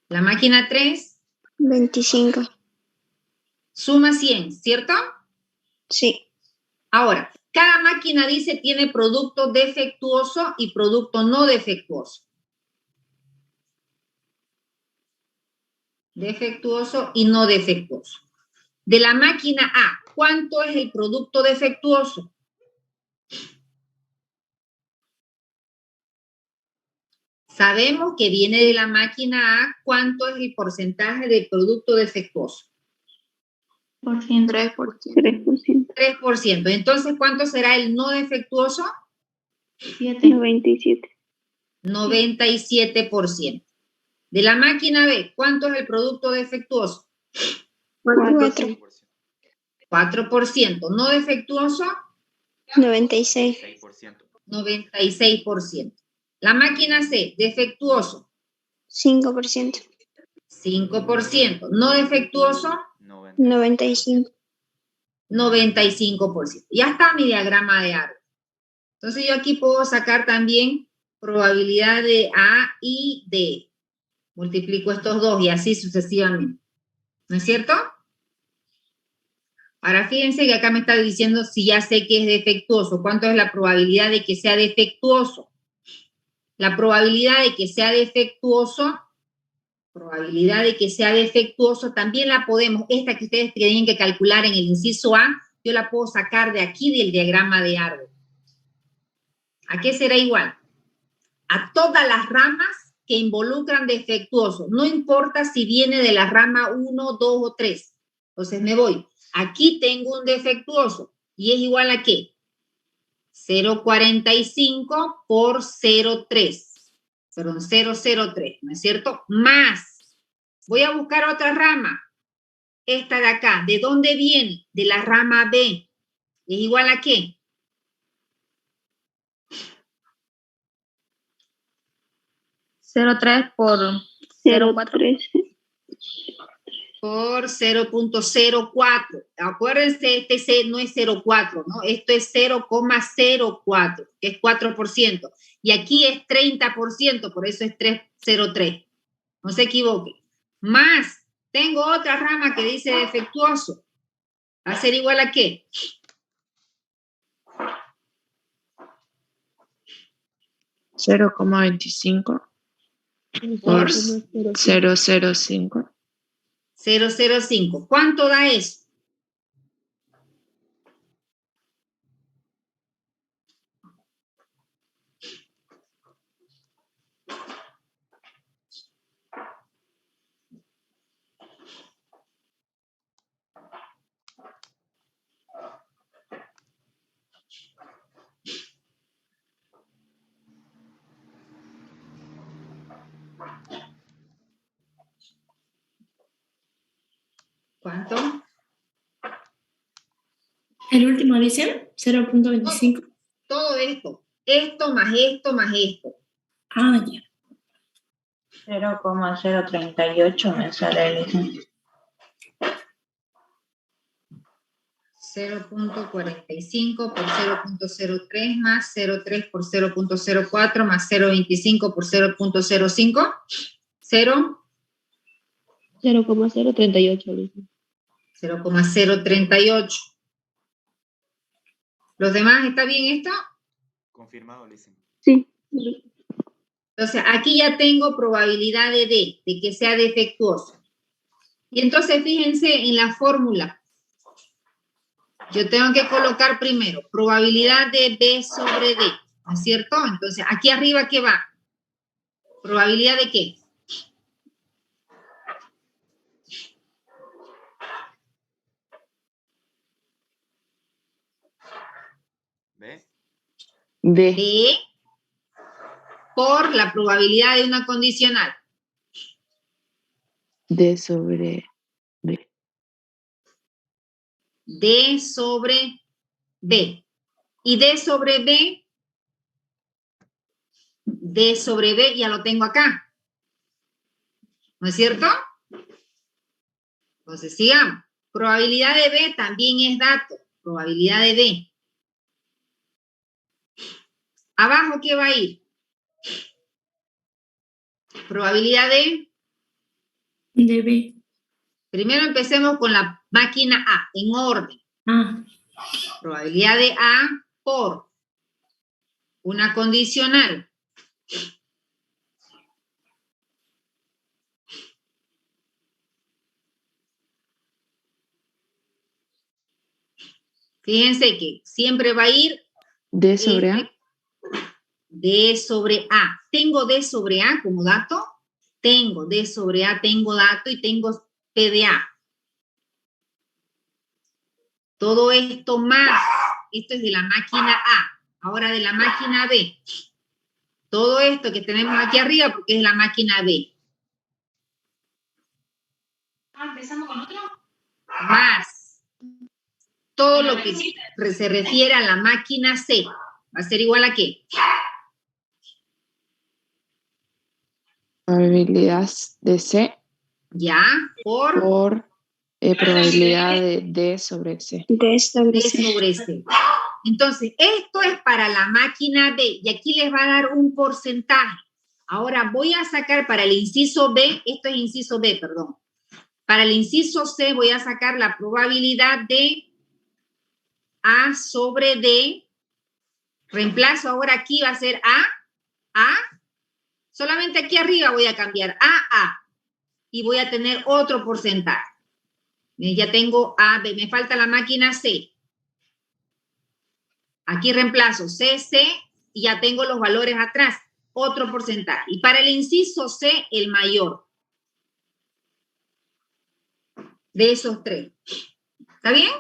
La máquina 3. 25. Suma 100, ¿cierto? Sí. Ahora, cada máquina dice tiene producto defectuoso y producto no defectuoso. Defectuoso y no defectuoso. De la máquina A, ¿cuánto es el producto defectuoso? Sabemos que viene de la máquina A, ¿cuánto es el porcentaje de producto defectuoso? 3%. 3%. Entonces, ¿cuánto será el no defectuoso? 97. 97%. De la máquina B, ¿cuánto es el producto defectuoso? 4. 4%. ¿No defectuoso? 96. 6%. 96%. La máquina C, defectuoso. 5%. 5%. ¿No defectuoso? 95. 95%. Ya está mi diagrama de árbol. Entonces yo aquí puedo sacar también probabilidad de A y D. Multiplico estos dos y así sucesivamente. ¿No es cierto? Ahora fíjense que acá me está diciendo si ya sé que es defectuoso. ¿Cuánto es la probabilidad de que sea defectuoso? La probabilidad de que sea defectuoso, también la podemos, esta que ustedes tienen que calcular en el inciso A, yo la puedo sacar de aquí del diagrama de árbol. ¿A qué será igual? A todas las ramas que involucran defectuoso. No importa si viene de la rama 1, 2 o 3. Entonces me voy. Aquí tengo un defectuoso. ¿Y es igual a qué? 0,45 por 0,3. Perdón, 0,03, ¿no es cierto? Más. Voy a buscar otra rama. Esta de acá. ¿De dónde viene? De la rama B. ¿Es igual a qué? 03 por 0,4. por 0.04. Acuérdense, este C no es 0.4, ¿no? Esto es 0,04, que es 4%. Y aquí es 30%, por eso es 303. No se equivoque. Más, tengo otra rama que dice defectuoso. ¿Va a ser igual a qué? $0,25 por 0,05. 0,05. ¿Cuánto da eso? ¿Cuánto? El último dice 0.25. Todo esto. Esto más esto más esto. Ah, ya. 0,038 me sale, Lisa. 0.45 por 0.03 más 0.3 por 0.04 más 0.25 por 0.05. 0,038, Lisa. 0,038. ¿Los demás está bien esto? Confirmado, Lisa. Sí. Entonces, aquí ya tengo probabilidad de D, de que sea defectuoso. Y entonces, fíjense en la fórmula. Yo tengo que colocar primero probabilidad de B sobre D, ¿no es cierto? Entonces, aquí arriba, ¿qué va? ¿Probabilidad de qué? ¿Ve? B. D por la probabilidad de una condicional. D sobre B. D sobre B. Y D sobre B, D sobre B ya lo tengo acá. ¿No es cierto? Entonces, sigamos. Probabilidad de B también es dato. Probabilidad de B. Abajo, ¿qué va a ir? Probabilidad de... De B. Primero empecemos con la máquina A, en orden. Ah, Probabilidad de A por una condicional. Fíjense que siempre va a ir D sobre A. D sobre A. ¿Tengo D sobre A como dato? Tengo D sobre A, tengo dato y tengo P de A. Todo esto más, esto es de la máquina A. Ahora de la máquina B. Todo esto que tenemos aquí arriba porque es la máquina B. empezamos con otro. Más todo lo que se refiere a la máquina C. ¿Va a ser igual a qué? Probabilidad de C Ya, por probabilidad de D sobre C. D sobre D C. sobre C. Entonces, esto es para la máquina D y aquí les va a dar un porcentaje. Ahora voy a sacar para el inciso B, esto es inciso B, perdón. Para el inciso C voy a sacar la probabilidad de A sobre D. Reemplazo ahora aquí va a ser A. Solamente aquí arriba voy a cambiar A. Y voy a tener otro porcentaje. Ya tengo A, B, me falta la máquina C. Aquí reemplazo C y ya tengo los valores atrás. Otro porcentaje. Y para el inciso C, el mayor. De esos tres. ¿Está bien?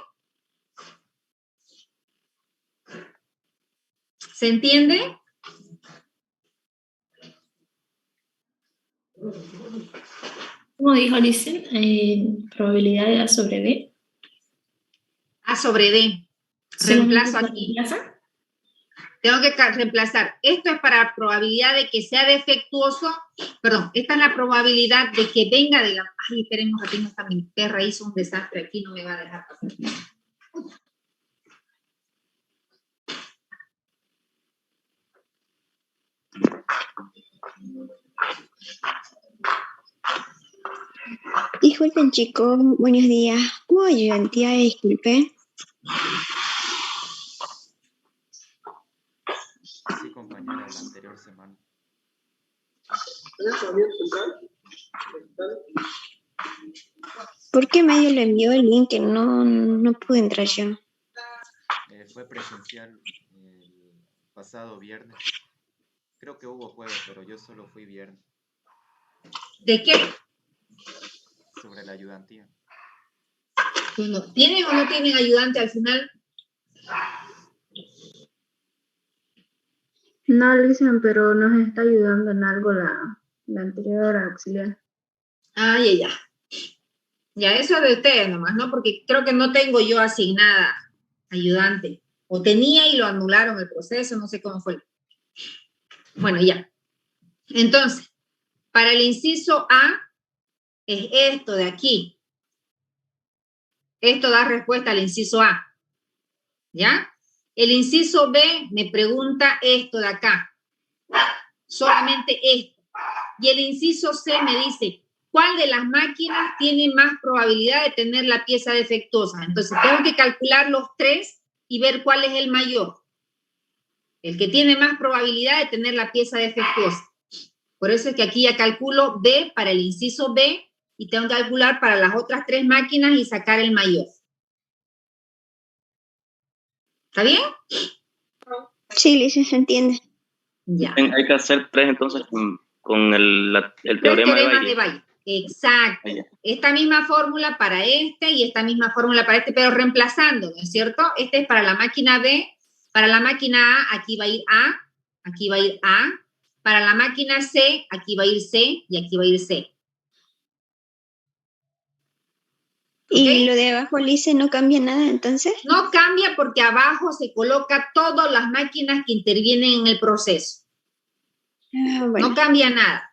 ¿Se entiende? ¿Cómo dijo Listen? Probabilidad de A sobre B. A sobre D. Reemplazo aquí. ¿Reemplaza? Tengo que reemplazar. Esto es para probabilidad de que sea defectuoso. Perdón, esta es la probabilidad de que venga de la... Ay, esperen un ratito, hasta mi perra hizo un desastre aquí, no me va a dejar pasar. Disculpen, chicos, buenos días. ¿Cómo ayudantía? Disculpe. Sí, compañera, la anterior semana. ¿Por qué medio le envió el link que no pude entrar yo? Fue presencial el pasado viernes. Creo que hubo jueves, pero yo solo fui viernes. ¿De qué? Sobre la ayudantía. ¿Tienen o no tienen ayudante al final? No, Listen, pero nos está ayudando en algo la anterior auxiliar. Ah, ya. Ya, eso es de ustedes nomás, ¿no? Porque creo que no tengo yo asignada ayudante. O tenía y lo anularon el proceso, no sé cómo fue. Bueno, ya. Entonces, para el inciso A, es esto de aquí. Esto da respuesta al inciso A. ¿Ya? El inciso B me pregunta esto de acá. Solamente esto. Y el inciso C me dice, ¿cuál de las máquinas tiene más probabilidad de tener la pieza defectuosa? Entonces, tengo que calcular los tres y ver cuál es el mayor. El que tiene más probabilidad de tener la pieza defectuosa. Por eso es que aquí ya calculo B para el inciso B y tengo que calcular para las otras tres máquinas y sacar el mayor. ¿Está bien? Sí, Listen, se entiende. Ya. Hay que hacer 3 entonces con el Tres teorema de teoremas Bayes. de Bayes. Exacto. Allá. Esta misma fórmula para este y esta misma fórmula para este, pero reemplazando, ¿no es cierto? Este es para la máquina B. Para la máquina A, aquí va a ir A. Aquí va a ir A. Para la máquina C, aquí va a ir C y aquí va a ir C. ¿Y ¿Ok? lo de abajo, Listen, no cambia nada entonces? No cambia porque abajo se coloca todas las máquinas que intervienen en el proceso. Ah, bueno. No cambia nada.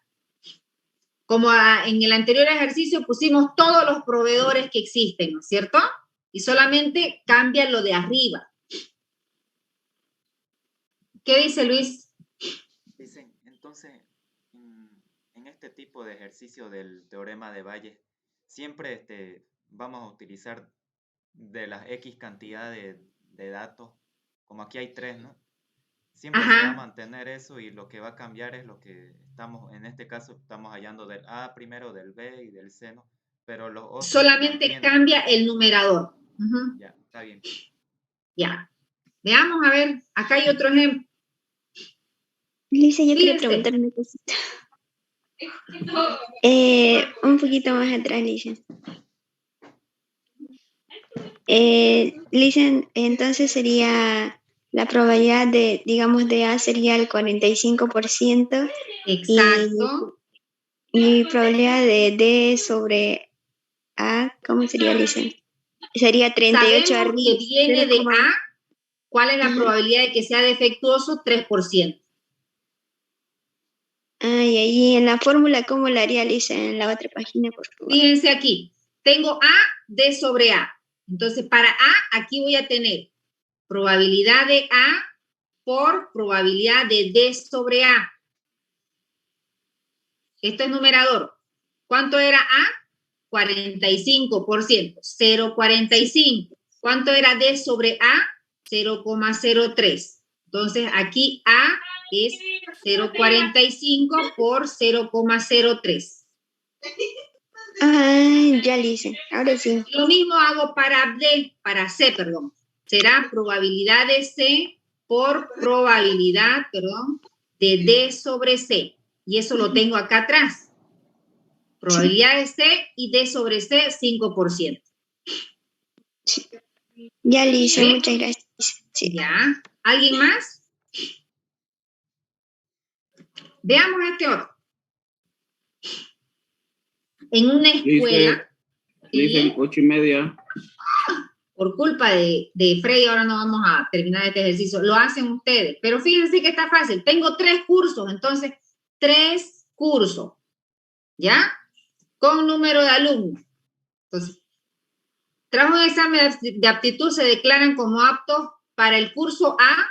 Como en el anterior ejercicio pusimos todos los proveedores que existen, ¿no es cierto? Y solamente cambia lo de arriba. ¿Qué dice Luis? Dicen, entonces, en este tipo de ejercicio del teorema de Bayes, siempre vamos a utilizar de las X cantidad de datos, como aquí hay 3, ¿no? Siempre se va a mantener eso y lo que va a cambiar es lo que estamos, en este caso, estamos hallando del A primero, del B y del C, ¿no? Pero los otros Solamente cambia el numerador. Ya, está bien. Ya. Veamos, a ver, acá hay otro ejemplo. Lisa, yo quería Fíjense. preguntar una cosita. Un poquito más atrás, Lisa. Lisa, entonces sería la probabilidad de, digamos, de A sería el 45%. Exacto. Y probabilidad de D sobre A, ¿cómo sería, Lisa? Sería 38 Sabemos arriba. que viene de A. ¿Cuál es la probabilidad de que sea defectuoso? 3%. Y ahí en la fórmula, ¿cómo la haría, Lisa? En la otra página, por favor. Fíjense aquí. Tengo A, D sobre A. Entonces, para A, aquí voy a tener probabilidad de A por probabilidad de D sobre A. Esto es numerador. ¿Cuánto era A? 45%. 0,45. ¿Cuánto era D sobre A? 0,03. Entonces, aquí A es 0,45 por 0,03. Ya, Lisa. Ahora sí. Lo mismo hago para D, para C, perdón. Será probabilidad de C por probabilidad, de D sobre C. Y eso lo tengo acá atrás. Probabilidad de C y D sobre C, 5%. Ya, Lisa, ¿Sí? muchas gracias. Sí. Ya. ¿Alguien más? Veamos este otro. En una escuela. Dicen 8:30. Por culpa de Frey, ahora no vamos a terminar este ejercicio. Lo hacen ustedes. Pero fíjense que está fácil. Tengo 3 cursos, entonces 3 cursos. ¿Ya? con número de alumnos. Entonces, tras un examen de aptitud se declaran como aptos para el curso A,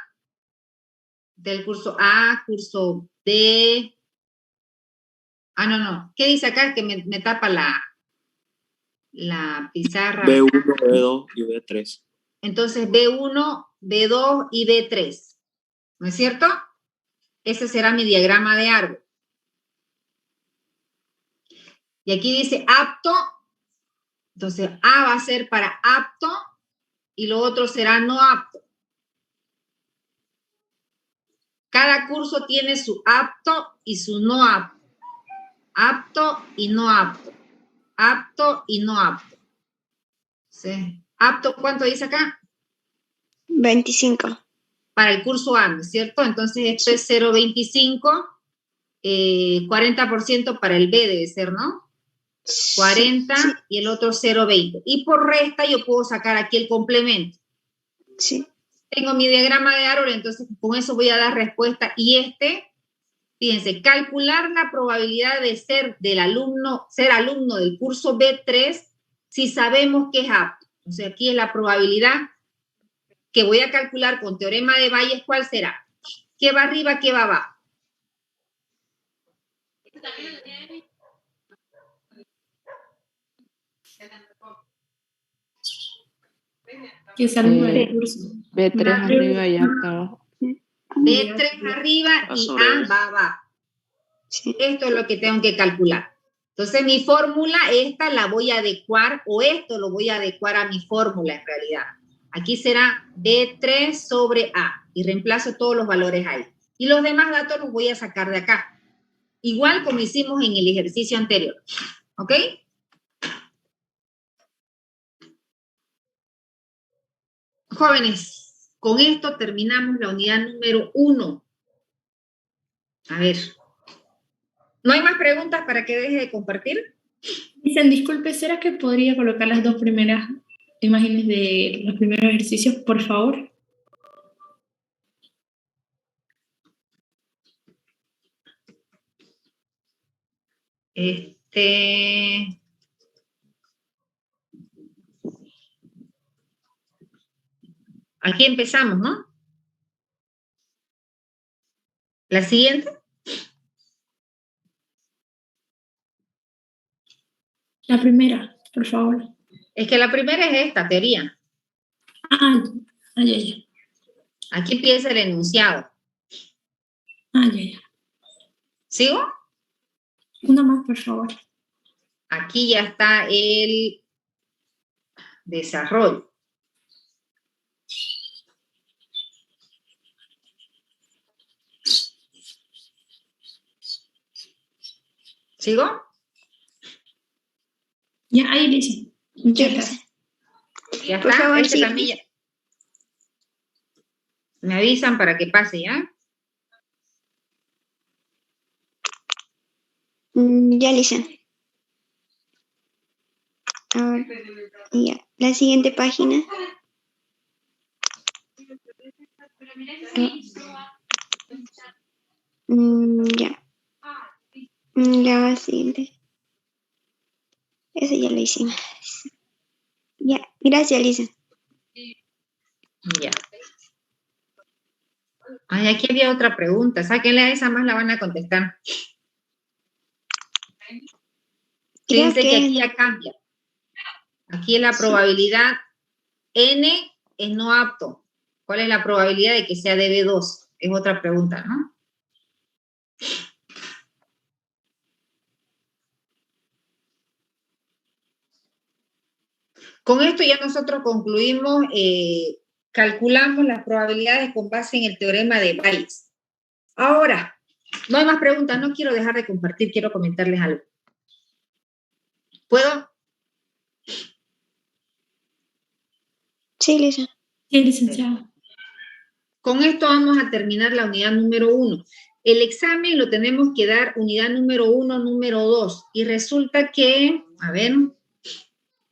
del curso A, curso B. No. ¿Qué dice acá? Que me tapa la pizarra. B1, B2 y B3. Entonces, B1, B2 y B3. ¿No es cierto? Ese será mi diagrama de árbol. Y aquí dice apto. Entonces, A va a ser para apto y lo otro será no apto. Cada curso tiene su apto y su no apto. Apto y no apto. Apto y no apto. ¿Sí? Apto, ¿cuánto dice acá? 25. Para el curso A, ¿no es cierto? Entonces esto es 0,25, 40% para el B debe ser, ¿no? 40 Sí. y el otro 0,20. Y por resta yo puedo sacar aquí el complemento. Sí. Tengo mi diagrama de árbol, entonces con eso voy a dar respuesta. Y fíjense, calcular la probabilidad de ser alumno del curso B3 si sabemos que es apto. O sea, aquí es la probabilidad que voy a calcular con teorema de Bayes. ¿Cuál será? ¿Qué va arriba, qué va abajo? Que es alumno del curso. B3 arriba y apto abajo. B3 arriba y A va abajo. Sí. Esto es lo que tengo que calcular. Entonces mi fórmula, esta la voy a adecuar, o esto lo voy a adecuar a mi fórmula en realidad. Aquí será B3 sobre A y reemplazo todos los valores ahí. Y los demás datos los voy a sacar de acá. Igual como hicimos en el ejercicio anterior. ¿Ok? Jóvenes, con esto terminamos la unidad número 1. A ver. ¿No hay más preguntas para que deje de compartir? Dicen, disculpe, ¿será que podría colocar las dos primeras imágenes de los primeros ejercicios, por favor? Aquí empezamos, ¿no? ¿La siguiente? La primera, por favor. Es que la primera es esta teoría. Ya. Aquí empieza el enunciado. Ya. ¿Sigo? Una más, por favor. Aquí ya está el desarrollo. ¿Sigo? Ya, ahí dice. Muchas gracias. Ya Por está. favor, sí. También ya. Me avisan para que pase, ¿ya? Ya, Lisa. Ahora, ya. La siguiente página. Ya. La siguiente. Esa ya la hicimos. Ya. Gracias, Lisa. Ya. Ay, aquí había otra pregunta. Sáquenle a esa, más la van a contestar. Fíjense que aquí ya cambia. Aquí la probabilidad N es no apto. ¿Cuál es la probabilidad de que sea de B2? Es otra pregunta, ¿no? Con esto ya nosotros concluimos, calculamos las probabilidades con base en el teorema de Bayes. Ahora, no hay más preguntas, no quiero dejar de compartir, quiero comentarles algo. ¿Puedo? Sí, Lisa. Sí, licenciado. Con esto vamos a terminar la unidad número 1. El examen lo tenemos que dar unidad número 1, número 2. Y resulta que, a ver,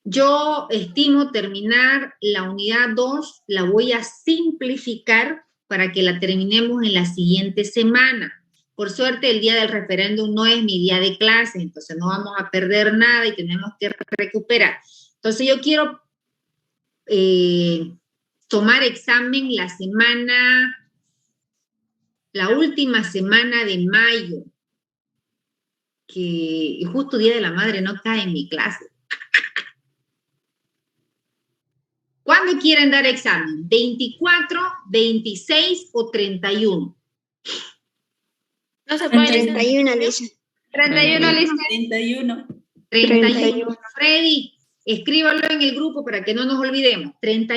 yo estimo terminar la unidad 2, la voy a simplificar para que la terminemos en la siguiente semana. Por suerte, el día del referéndum no es mi día de clase, entonces no vamos a perder nada y tenemos que recuperar. Entonces yo quiero tomar examen la última semana de mayo, que justo Día de la Madre no cae en mi clase. ¿Cuándo quieren dar examen? ¿24, 26 o 31? No se puede. 31, Lisa. 31, Lisa. 31. 31. Freddy, escríbalo en el grupo para que no nos olvidemos. 31.